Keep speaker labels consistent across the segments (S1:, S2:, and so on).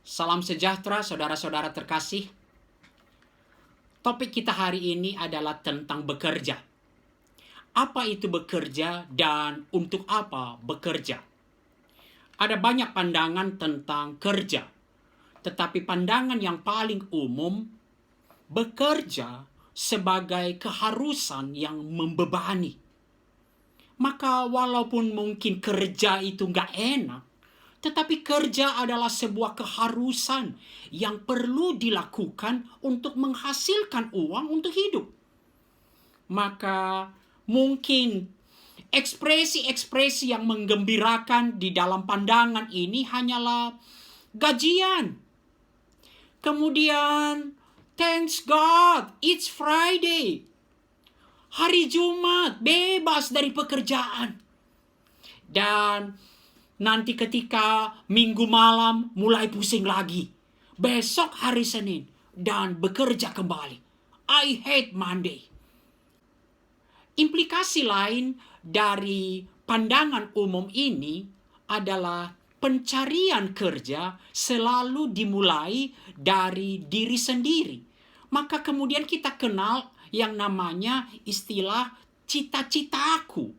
S1: Salam sejahtera saudara-saudara terkasih. Topik kita hari ini adalah tentang bekerja. Apa itu bekerja dan untuk apa bekerja? Ada banyak pandangan tentang kerja. Tetapi pandangan yang paling umum, bekerja sebagai keharusan yang membebani. Maka walaupun mungkin kerja itu nggak enak, tetapi kerja adalah sebuah keharusan yang perlu dilakukan untuk menghasilkan uang untuk hidup. Maka mungkin ekspresi-ekspresi yang menggembirakan di dalam pandangan ini hanyalah gajian. Kemudian, thanks God, it's Friday. Hari Jumat, bebas dari pekerjaan. Dan nanti ketika Minggu malam mulai pusing lagi. Besok hari Senin dan bekerja kembali. I hate Monday. Implikasi lain dari pandangan umum ini adalah pencarian kerja selalu dimulai dari diri sendiri. Maka kemudian kita kenal yang namanya istilah cita-citaku.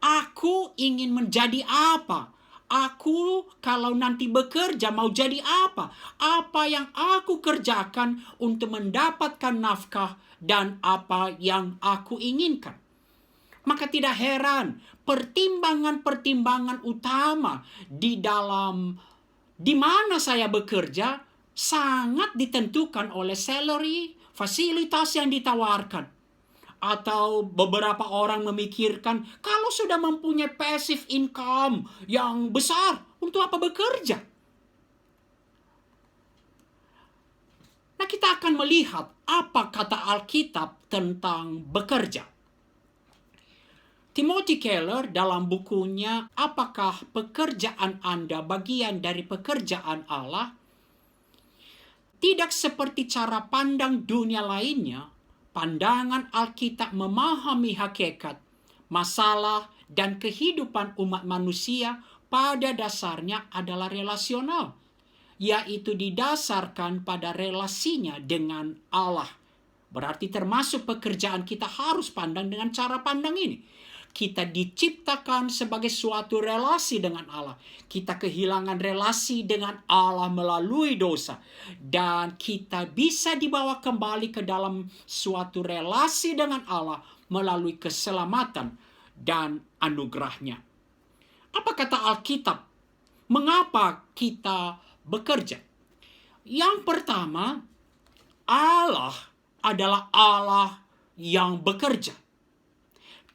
S1: Aku ingin menjadi apa? Aku kalau nanti bekerja mau jadi apa? Apa yang aku kerjakan untuk mendapatkan nafkah dan apa yang aku inginkan? Maka tidak heran pertimbangan-pertimbangan utama di mana saya bekerja sangat ditentukan oleh salary, fasilitas yang ditawarkan. Atau beberapa orang memikirkan kalau sudah mempunyai passive income yang besar, untuk apa bekerja? Nah, kita akan melihat apa kata Alkitab tentang bekerja. Timothy Keller dalam bukunya Apakah Pekerjaan Anda Bagian dari Pekerjaan Allah? Tidak seperti cara pandang dunia lainnya, pandangan Alkitab memahami hakikat, masalah, dan kehidupan umat manusia pada dasarnya adalah relasional, yaitu didasarkan pada relasinya dengan Allah. Berarti termasuk pekerjaan kita harus pandang dengan cara pandang ini. Kita diciptakan sebagai suatu relasi dengan Allah. Kita kehilangan relasi dengan Allah melalui dosa. Dan kita bisa dibawa kembali ke dalam suatu relasi dengan Allah melalui keselamatan dan anugerahnya. Apa kata Alkitab? Mengapa kita bekerja? Yang pertama, Allah adalah Allah yang bekerja.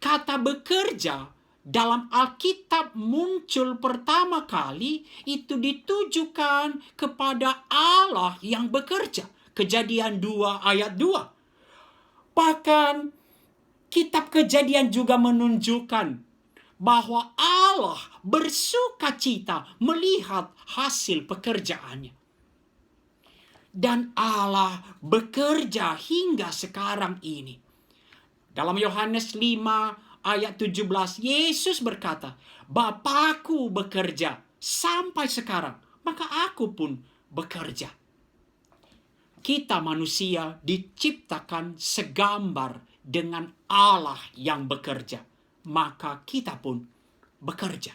S1: Kata bekerja dalam Alkitab muncul pertama kali itu ditujukan kepada Allah yang bekerja. Kejadian 2 ayat 2. Bahkan kitab Kejadian juga menunjukkan bahwa Allah bersukacita melihat hasil pekerjaannya. Dan Allah bekerja hingga sekarang ini. Dalam Yohanes 5 ayat 17, Yesus berkata, Bapakku bekerja sampai sekarang, maka aku pun bekerja. Kita manusia diciptakan segambar dengan Allah yang bekerja, maka kita pun bekerja.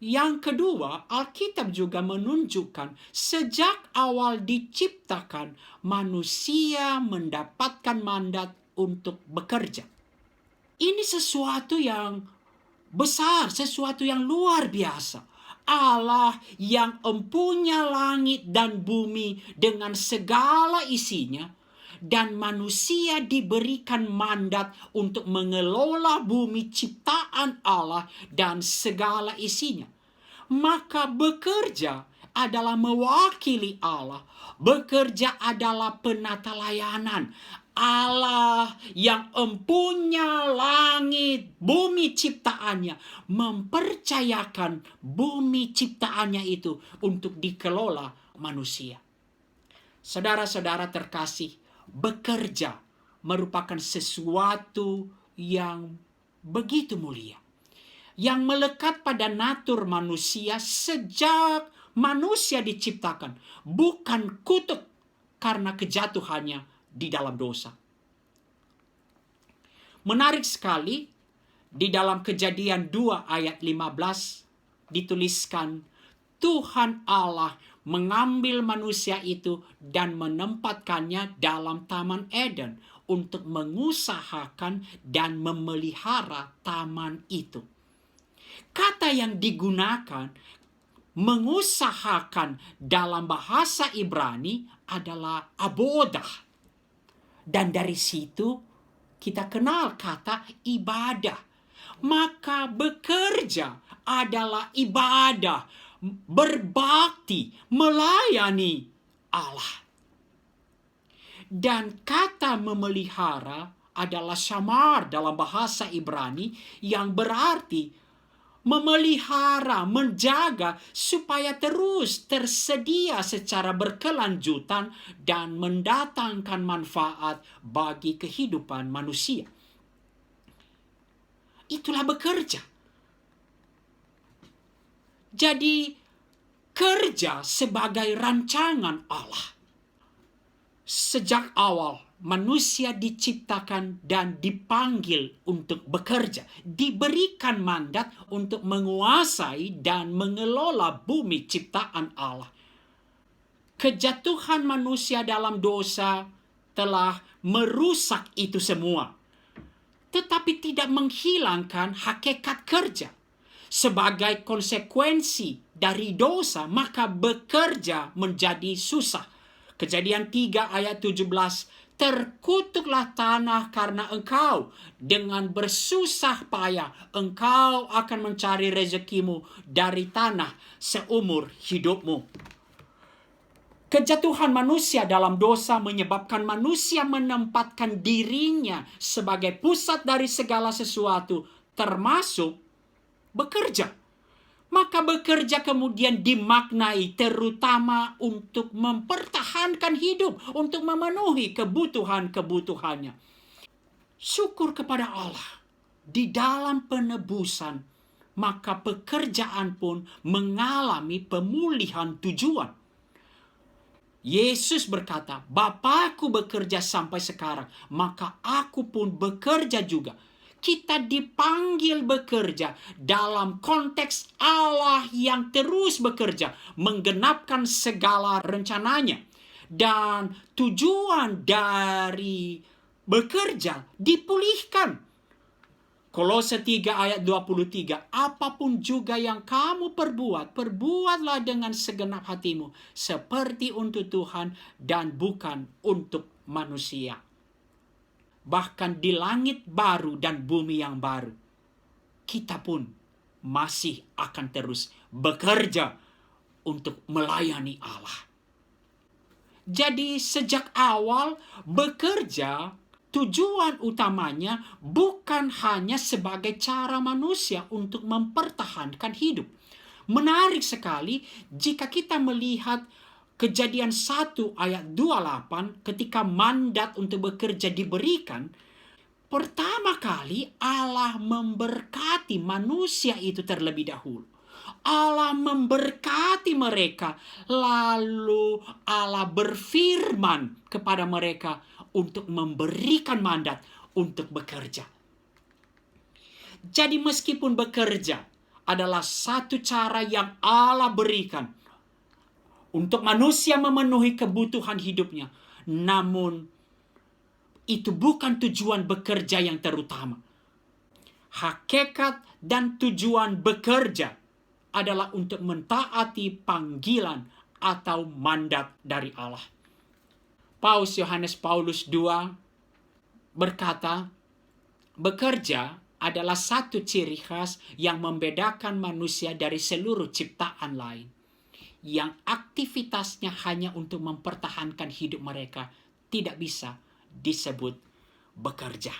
S1: Yang kedua, Alkitab juga menunjukkan sejak awal diciptakan, manusia mendapatkan mandat untuk bekerja. Ini sesuatu yang besar, sesuatu yang luar biasa. Allah yang empunya langit dan bumi dengan segala isinya, dan manusia diberikan mandat untuk mengelola bumi ciptaan Allah dan segala isinya. Maka bekerja adalah mewakili Allah. Bekerja adalah penata layanan. Allah yang empunya langit, bumi ciptaannya, mempercayakan bumi ciptaannya itu untuk dikelola manusia. Saudara-saudara terkasih, bekerja merupakan sesuatu yang begitu mulia, yang melekat pada natur manusia sejak Manusia diciptakan bukan kutuk karena kejatuhannya di dalam dosa. Menarik sekali, di dalam Kejadian 2 ayat 15 dituliskan, Tuhan Allah mengambil manusia itu dan menempatkannya dalam Taman Eden untuk mengusahakan dan memelihara taman itu. Kata yang digunakan mengusahakan dalam bahasa Ibrani adalah abodah. Dan dari situ kita kenal kata ibadah. Maka bekerja adalah ibadah, berbakti, melayani Allah. Dan kata memelihara adalah shamar dalam bahasa Ibrani yang berarti memelihara, menjaga supaya terus tersedia secara berkelanjutan dan mendatangkan manfaat bagi kehidupan manusia. Itulah bekerja. Jadi, kerja sebagai rancangan Allah. Sejak awal, manusia diciptakan dan dipanggil untuk bekerja. Diberikan mandat untuk menguasai dan mengelola bumi ciptaan Allah. Kejatuhan manusia dalam dosa telah merusak itu semua, tetapi tidak menghilangkan hakikat kerja. Sebagai konsekuensi dari dosa, maka bekerja menjadi susah. Kejadian 3 ayat 17, terkutuklah tanah karena engkau, dengan bersusah payah engkau akan mencari rezekimu dari tanah seumur hidupmu. Kejatuhan manusia dalam dosa menyebabkan manusia menempatkan dirinya sebagai pusat dari segala sesuatu, termasuk bekerja. Maka bekerja kemudian dimaknai terutama untuk mempertahankan hidup, untuk memenuhi kebutuhan-kebutuhannya. Syukur kepada Allah, di dalam penebusan, maka pekerjaan pun mengalami pemulihan tujuan. Yesus berkata, Bapakku bekerja sampai sekarang, maka aku pun bekerja juga. Kita dipanggil bekerja dalam konteks Allah yang terus bekerja, menggenapkan segala rencananya. Dan tujuan dari bekerja dipulihkan. Kolose 3 ayat 23, apapun juga yang kamu perbuat, perbuatlah dengan segenap hatimu, seperti untuk Tuhan dan bukan untuk manusia. Bahkan di langit baru dan bumi yang baru, kita pun masih akan terus bekerja untuk melayani Allah. Jadi sejak awal bekerja, tujuan utamanya bukan hanya sebagai cara manusia untuk mempertahankan hidup. Menarik sekali jika kita melihat Kejadian 1 ayat 28 ketika mandat untuk bekerja diberikan, pertama kali Allah memberkati manusia itu terlebih dahulu. Allah memberkati mereka, lalu Allah berfirman kepada mereka untuk memberikan mandat untuk bekerja. Jadi meskipun bekerja adalah satu cara yang Allah berikan untuk manusia memenuhi kebutuhan hidupnya, namun itu bukan tujuan bekerja yang terutama. Hakikat dan tujuan bekerja adalah untuk mentaati panggilan atau mandat dari Allah. Paus Yohanes Paulus II berkata, bekerja adalah satu ciri khas yang membedakan manusia dari seluruh ciptaan lain, yang aktivitasnya hanya untuk mempertahankan hidup mereka, tidak bisa disebut bekerja.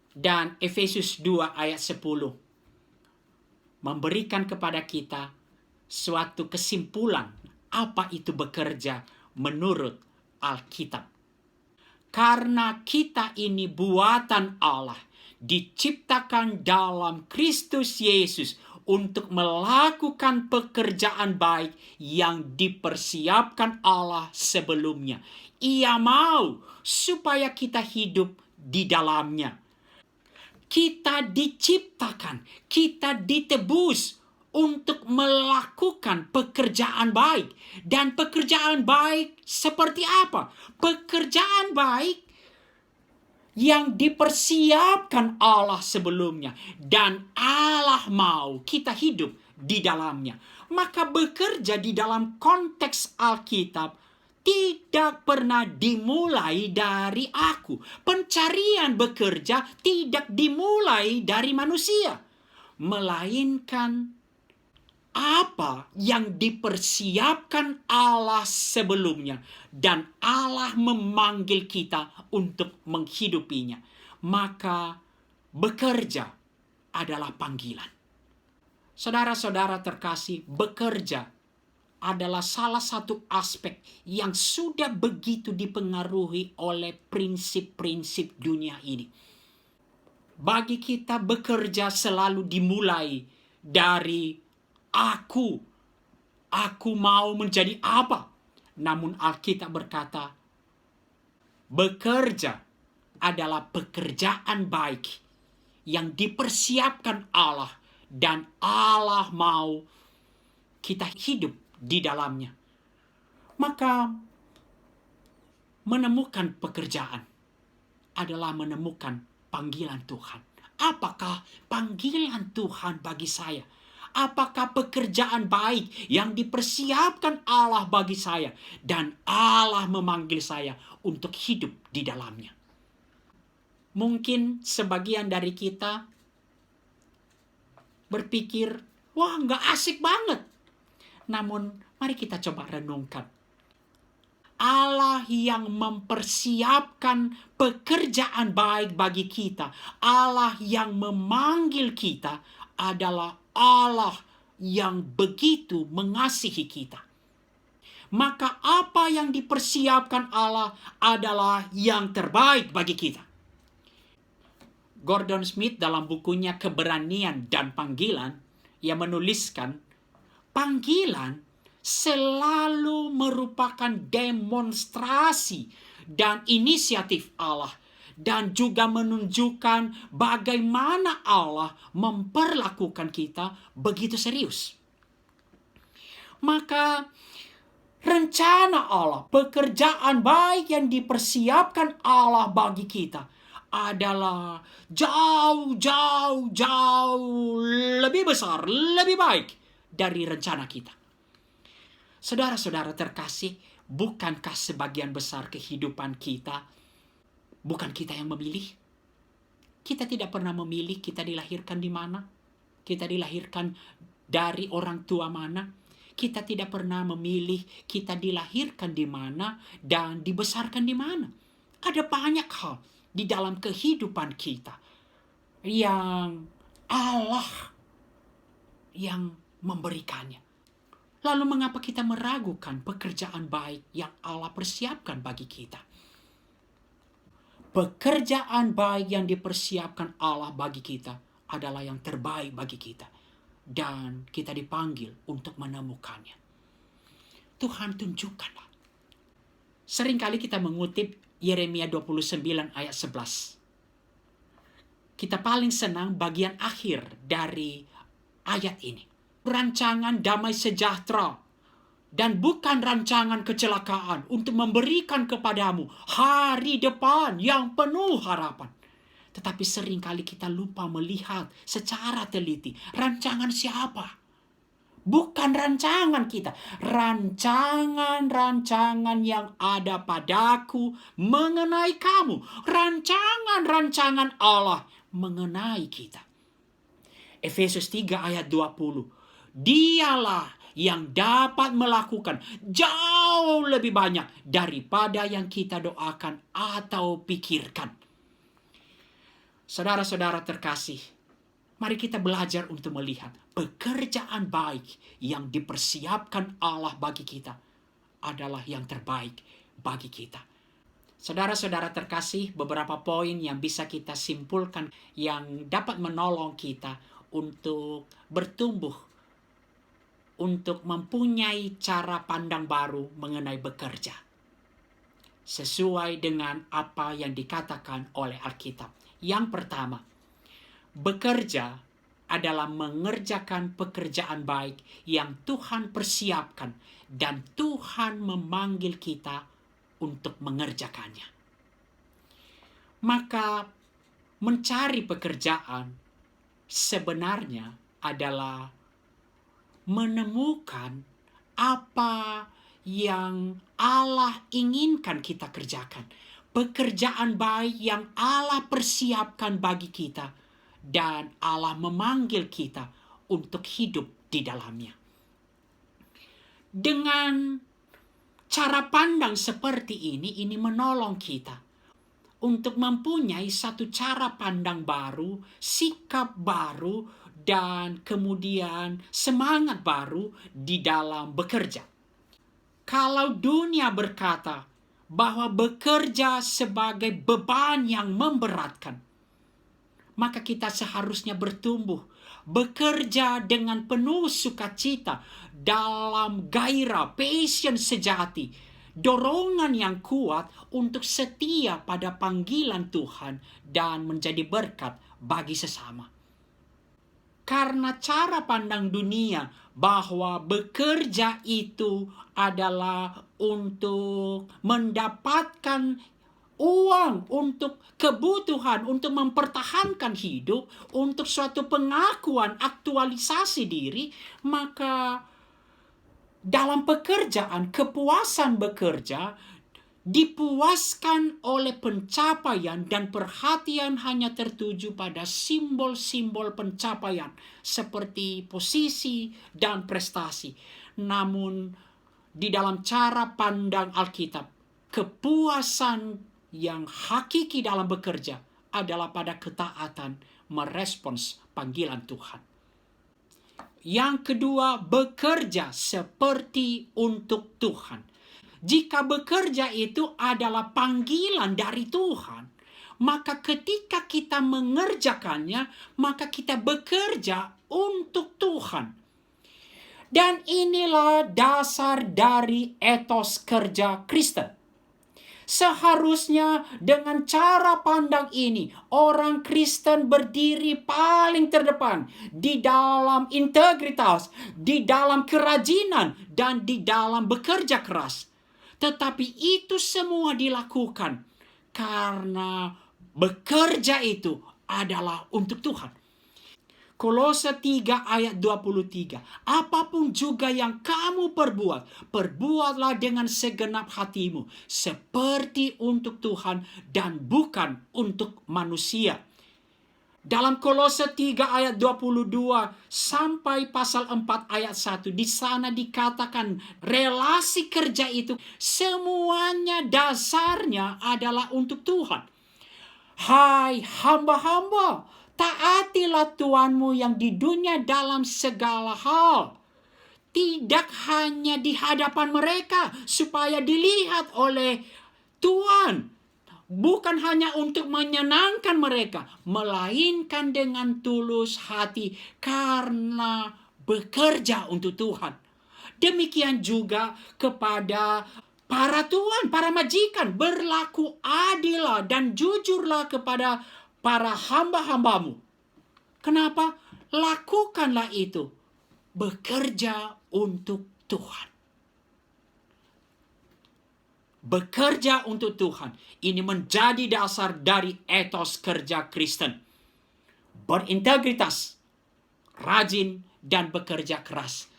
S1: Dan Efesus 2 ayat 10 memberikan kepada kita suatu kesimpulan apa itu bekerja menurut Alkitab. Karena kita ini buatan Allah, diciptakan dalam Kristus Yesus untuk melakukan pekerjaan baik yang dipersiapkan Allah sebelumnya. Ia mau supaya kita hidup di dalamnya. Kita diciptakan, kita ditebus untuk melakukan pekerjaan baik. Dan pekerjaan baik seperti apa? Pekerjaan baik yang dipersiapkan Allah sebelumnya. Dan Allah mau kita hidup di dalamnya. Maka bekerja di dalam konteks Alkitab tidak pernah dimulai dari aku. Pencarian bekerja tidak dimulai dari manusia. Melainkan apa yang dipersiapkan Allah sebelumnya. Dan Allah memanggil kita untuk menghidupinya. Maka bekerja adalah panggilan. Saudara-saudara terkasih, bekerja adalah salah satu aspek yang sudah begitu dipengaruhi oleh prinsip-prinsip dunia ini. Bagi kita bekerja selalu dimulai dari aku mau menjadi apa. Namun Alkitab berkata, bekerja adalah pekerjaan baik yang dipersiapkan Allah. Dan Allah mau kita hidup di dalamnya. Maka menemukan pekerjaan adalah menemukan panggilan Tuhan. Apakah panggilan Tuhan bagi saya? Apakah pekerjaan baik yang dipersiapkan Allah bagi saya? Dan Allah memanggil saya untuk hidup di dalamnya. Mungkin sebagian dari kita berpikir, wah nggak asik banget. Namun mari kita coba renungkan. Allah yang mempersiapkan pekerjaan baik bagi kita, Allah yang memanggil kita adalah Allah yang begitu mengasihi kita. Maka apa yang dipersiapkan Allah adalah yang terbaik bagi kita. Gordon Smith dalam bukunya Keberanian dan Panggilan, ia menuliskan, panggilan selalu merupakan demonstrasi dan inisiatif Allah, dan juga menunjukkan bagaimana Allah memperlakukan kita begitu serius. Maka rencana Allah, pekerjaan baik yang dipersiapkan Allah bagi kita adalah jauh lebih besar, lebih baik dari rencana kita. Saudara-saudara terkasih, bukankah sebagian besar kehidupan kita bukan kita yang memilih? Kita tidak pernah memilih kita dilahirkan di mana, kita dilahirkan dari orang tua mana. Kita tidak pernah memilih kita dilahirkan di mana dan dibesarkan di mana. Ada banyak hal di dalam kehidupan kita yang Allah yang memberikannya. Lalu mengapa kita meragukan pekerjaan baik yang Allah persiapkan bagi kita? Pekerjaan baik yang dipersiapkan Allah bagi kita adalah yang terbaik bagi kita. Dan kita dipanggil untuk menemukannya. Tuhan tunjukkanlah. Seringkali kita mengutip Yeremia 29 ayat 11. Kita paling senang bagian akhir dari ayat ini. Rancangan damai sejahtera dan bukan rancangan kecelakaan untuk memberikan kepadamu hari depan yang penuh harapan. Tetapi seringkali kita lupa melihat secara teliti rancangan siapa. Bukan rancangan kita. Rancangan-rancangan yang ada padaku mengenai kamu. Rancangan-rancangan Allah mengenai kita. Efesus 3 ayat 20. Dialah yang dapat melakukan jauh lebih banyak daripada yang kita doakan atau pikirkan. Saudara-saudara terkasih, mari kita belajar untuk melihat pekerjaan baik yang dipersiapkan Allah bagi kita adalah yang terbaik bagi kita. Saudara-saudara terkasih, beberapa poin yang bisa kita simpulkan yang dapat menolong kita untuk bertumbuh, untuk mempunyai cara pandang baru mengenai bekerja, sesuai dengan apa yang dikatakan oleh Alkitab. Yang pertama, bekerja adalah mengerjakan pekerjaan baik yang Tuhan persiapkan dan Tuhan memanggil kita untuk mengerjakannya. Maka mencari pekerjaan sebenarnya adalah menemukan apa yang Allah inginkan kita kerjakan. Pekerjaan baik yang Allah persiapkan bagi kita dan Allah memanggil kita untuk hidup di dalamnya. Dengan cara pandang seperti ini menolong kita untuk mempunyai satu cara pandang baru, sikap baru, dan kemudian semangat baru di dalam bekerja. Kalau dunia berkata bahwa bekerja sebagai beban yang memberatkan, maka kita seharusnya bertumbuh, bekerja dengan penuh sukacita dalam gairah, passion sejati, dorongan yang kuat untuk setia pada panggilan Tuhan dan menjadi berkat bagi sesama. Karena cara pandang dunia bahwa bekerja itu adalah untuk mendapatkan uang, untuk kebutuhan, untuk mempertahankan hidup, untuk suatu pengakuan, aktualisasi diri, maka dalam pekerjaan, kepuasan bekerja dipuaskan oleh pencapaian dan perhatian hanya tertuju pada simbol-simbol pencapaian seperti posisi dan prestasi. Namun di dalam cara pandang Alkitab, kepuasan yang hakiki dalam bekerja adalah pada ketaatan merespons panggilan Tuhan. Yang kedua, bekerja seperti untuk Tuhan. Jika bekerja itu adalah panggilan dari Tuhan, maka ketika kita mengerjakannya, maka kita bekerja untuk Tuhan. Dan inilah dasar dari etos kerja Kristen. Seharusnya dengan cara pandang ini, orang Kristen berdiri paling terdepan di dalam integritas, di dalam kerajinan, dan di dalam bekerja keras. Tetapi itu semua dilakukan karena bekerja itu adalah untuk Tuhan. Kolose 3 ayat 23. Apapun juga yang kamu perbuat, perbuatlah dengan segenap hatimu, seperti untuk Tuhan dan bukan untuk manusia. Dalam Kolose 3 ayat 22 sampai pasal 4 ayat 1, di sana dikatakan relasi kerja itu semuanya dasarnya adalah untuk Tuhan. Hai hamba-hamba, taatilah Tuanmu yang di dunia dalam segala hal. Tidak hanya di hadapan mereka supaya dilihat oleh Tuhan. Bukan hanya untuk menyenangkan mereka, melainkan dengan tulus hati karena bekerja untuk Tuhan. Demikian juga kepada para tuan, para majikan, berlaku adillah dan jujurlah kepada para hamba-hambamu. Kenapa? Lakukanlah itu. Bekerja untuk Tuhan. Bekerja untuk Tuhan. Ini menjadi dasar dari etos kerja Kristen. Berintegritas, rajin, dan bekerja keras.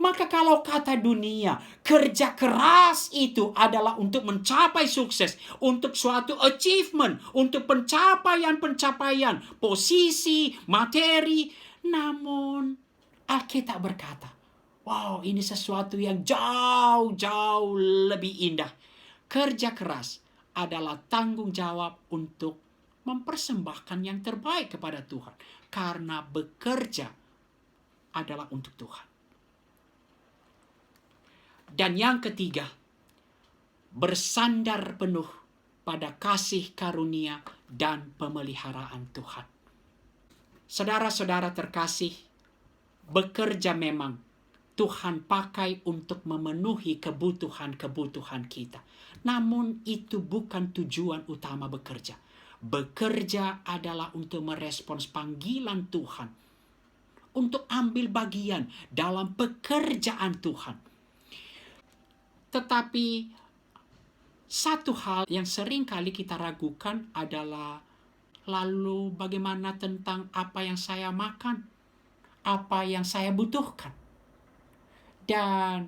S1: Maka kalau kata dunia, kerja keras itu adalah untuk mencapai sukses, untuk suatu achievement, untuk pencapaian-pencapaian, posisi, materi. Namun Alkitab berkata, wow, ini sesuatu yang jauh-jauh lebih indah. Kerja keras adalah tanggung jawab untuk mempersembahkan yang terbaik kepada Tuhan. Karena bekerja adalah untuk Tuhan. Dan yang ketiga, bersandar penuh pada kasih karunia dan pemeliharaan Tuhan. Saudara-saudara terkasih, bekerja memang Tuhan pakai untuk memenuhi kebutuhan-kebutuhan kita. Namun itu bukan tujuan utama bekerja. Bekerja adalah untuk merespons panggilan Tuhan, untuk ambil bagian dalam pekerjaan Tuhan. Tetapi satu hal yang sering kali kita ragukan adalah, lalu bagaimana tentang apa yang saya makan? Apa yang saya butuhkan? Dan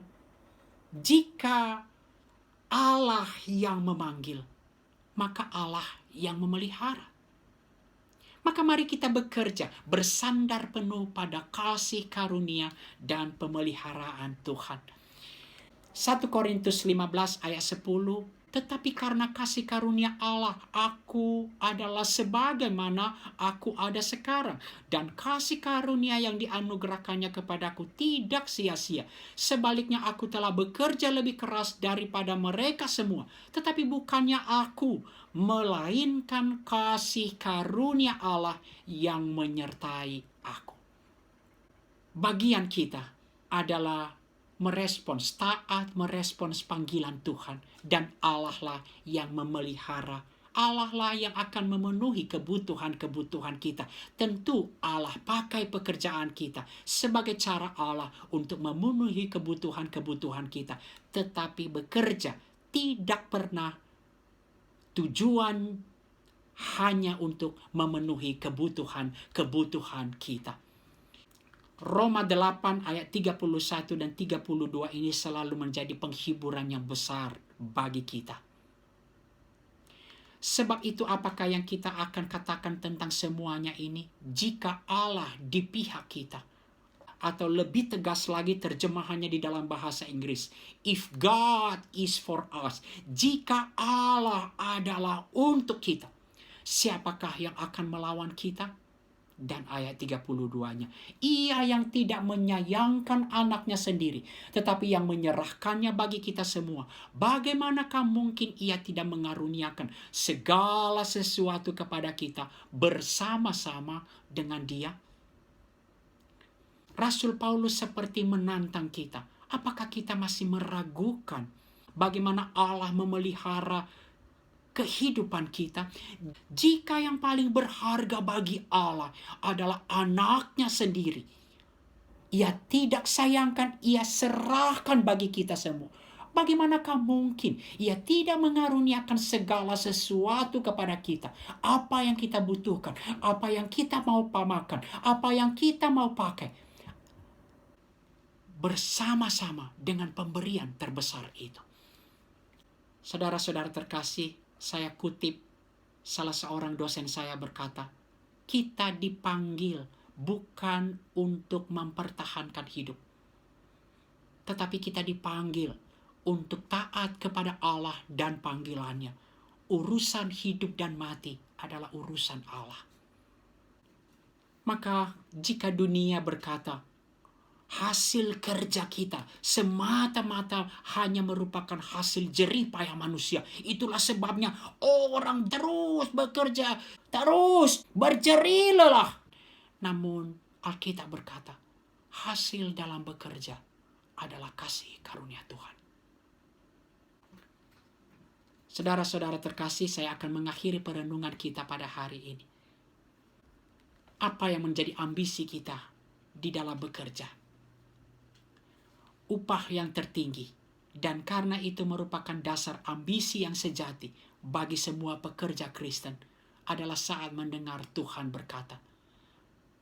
S1: jika Allah yang memanggil, maka Allah yang memelihara. Maka mari kita bekerja bersandar penuh pada kasih karunia dan pemeliharaan Tuhan. 1 Korintus 15 ayat 10, tetapi karena kasih karunia Allah, aku adalah sebagaimana aku ada sekarang. Dan kasih karunia yang dianugerahkannya kepadaku tidak sia-sia. Sebaliknya aku telah bekerja lebih keras daripada mereka semua. Tetapi bukannya aku, melainkan kasih karunia Allah yang menyertai aku. Bagian kita adalah merespons, taat merespons panggilan Tuhan. Dan Allah lah yang memelihara, Allah lah yang akan memenuhi kebutuhan-kebutuhan kita. Tentu Allah pakai pekerjaan kita sebagai cara Allah untuk memenuhi kebutuhan-kebutuhan kita. Tetapi bekerja tidak pernah tujuan hanya untuk memenuhi kebutuhan-kebutuhan kita. Roma 8 ayat 31 dan 32 ini selalu menjadi penghiburan yang besar bagi kita. Sebab itu apakah yang kita akan katakan tentang semuanya ini? Jika Allah di pihak kita, atau lebih tegas lagi terjemahannya di dalam bahasa Inggris, if God is for us, jika Allah adalah untuk kita, siapakah yang akan melawan kita? Dan ayat 32-nya, Ia yang tidak menyayangkan anaknya sendiri, tetapi yang menyerahkannya bagi kita semua, bagaimanakah mungkin Ia tidak mengaruniakan segala sesuatu kepada kita bersama-sama dengan Dia? Rasul Paulus seperti menantang kita. Apakah kita masih meragukan bagaimana Allah memelihara kehidupan kita? Jika yang paling berharga bagi Allah adalah anaknya sendiri, Ia tidak sayangkan, Ia serahkan bagi kita semua. Bagaimanakah mungkin Ia tidak mengaruniakan segala sesuatu kepada kita? Apa yang kita butuhkan, apa yang kita mau makan, apa yang kita mau pakai, bersama-sama dengan pemberian terbesar itu. Saudara-saudara terkasih, saya kutip salah seorang dosen saya berkata, kita dipanggil bukan untuk mempertahankan hidup, tetapi kita dipanggil untuk taat kepada Allah dan panggilannya. Urusan hidup dan mati adalah urusan Allah. Maka jika dunia berkata, hasil kerja kita semata-mata hanya merupakan hasil jerih payah manusia, itulah sebabnya orang terus bekerja, terus berjerih lelah. Namun Alkitab berkata, hasil dalam bekerja adalah kasih karunia Tuhan. Saudara-saudara terkasih, saya akan mengakhiri perenungan kita pada hari ini. Apa yang menjadi ambisi kita di dalam bekerja? Upah yang tertinggi, dan karena itu merupakan dasar ambisi yang sejati bagi semua pekerja Kristen, adalah saat mendengar Tuhan berkata,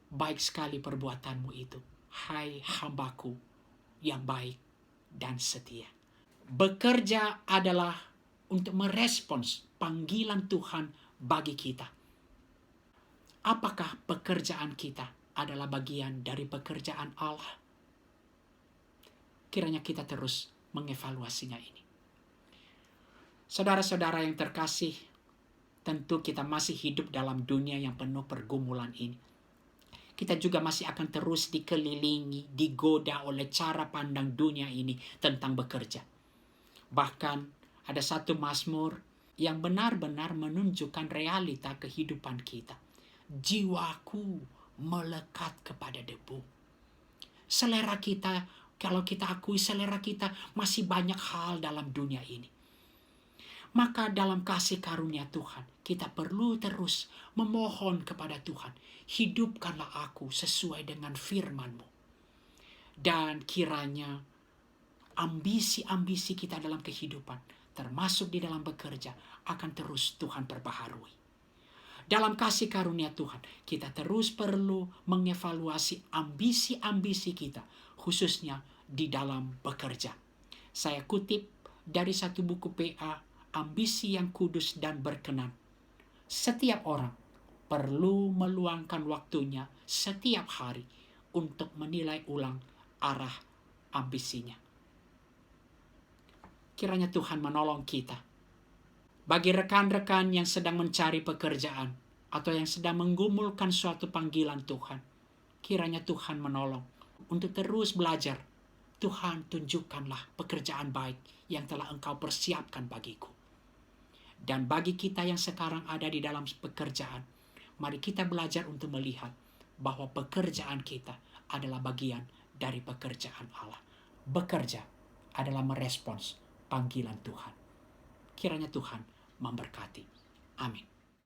S1: baik sekali perbuatanmu itu, hai hambaku yang baik dan setia. Bekerja adalah untuk merespons panggilan Tuhan bagi kita. Apakah pekerjaan kita adalah bagian dari pekerjaan Allah? Kiranya kita terus mengevaluasinya ini. Saudara-saudara yang terkasih, tentu kita masih hidup dalam dunia yang penuh pergumulan ini. Kita juga masih akan terus dikelilingi, digoda oleh cara pandang dunia ini tentang bekerja. Bahkan ada satu mazmur yang benar-benar menunjukkan realita kehidupan kita. Jiwaku melekat kepada debu. Selera kita, kalau kita akui selera kita masih banyak hal dalam dunia ini. Maka dalam kasih karunia Tuhan, kita perlu terus memohon kepada Tuhan, hidupkanlah aku sesuai dengan firman-Mu. Dan kiranya ambisi-ambisi kita dalam kehidupan, termasuk di dalam bekerja, akan terus Tuhan perbaharui. Dalam kasih karunia Tuhan, kita terus perlu mengevaluasi ambisi-ambisi kita, khususnya di dalam bekerja. Saya kutip dari satu buku PA, Ambisi yang Kudus dan Berkenan. Setiap orang perlu meluangkan waktunya setiap hari untuk menilai ulang arah ambisinya. Kiranya Tuhan menolong kita. Bagi rekan-rekan yang sedang mencari pekerjaan atau yang sedang menggumulkan suatu panggilan Tuhan, kiranya Tuhan menolong untuk terus belajar. Tuhan, tunjukkanlah pekerjaan baik yang telah Engkau persiapkan bagiku. Dan bagi kita yang sekarang ada di dalam pekerjaan, mari kita belajar untuk melihat bahwa pekerjaan kita adalah bagian dari pekerjaan Allah. Bekerja adalah merespons panggilan Tuhan. Kiranya Tuhan memberkati. Amin.